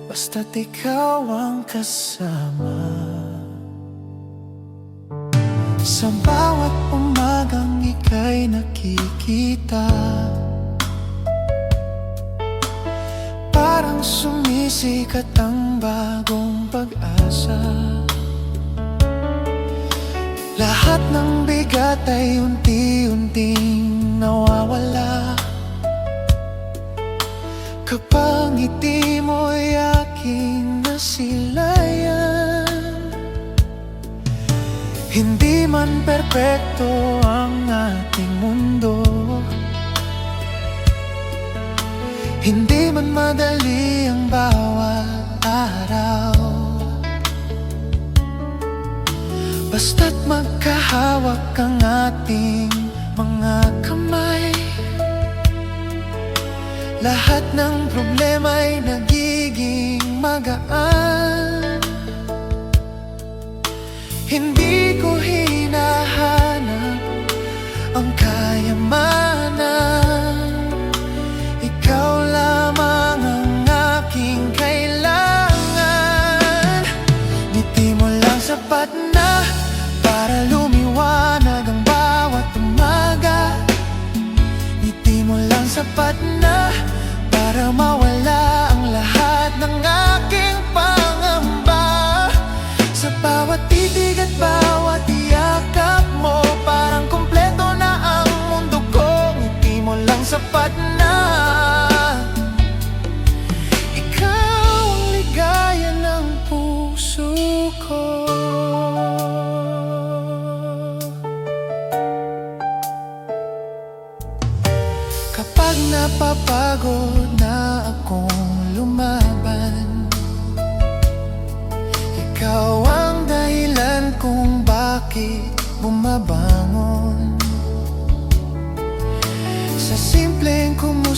basta't ikaw ang kasama. Sa bawat umagang ika'y nakikita, parang sumisikat ang bagong pag-asa. Lahat ng bigat ay unti-unting nawawala kapag ngiti mo'y aking nasilayan. Hindi man perpekto ang ating mundo, hindi man madali ang bawat araw, basta't magkahawak ang ating mga kamay, lahat ng problema'y nagiging magaan. Hindi ko hinahanap ang kayamanan, ikaw lamang ang aking kailangan. Ngiti mo lang sapat na para lumiwanag ang bawat umaga. Ngiti mo lang sapat na para mawala ang lahat ng aking pangamba. Sa bawat titig at bawat yakap mo, parang kumpleto na ang mundo ko. Ngiti mo lang sapat na, ikaw ang ligaya ng puso ko. Kapag napapagod na akong lumaban, ikaw ang dahilan kung bakit bumabangon. Sa simpleng kumusta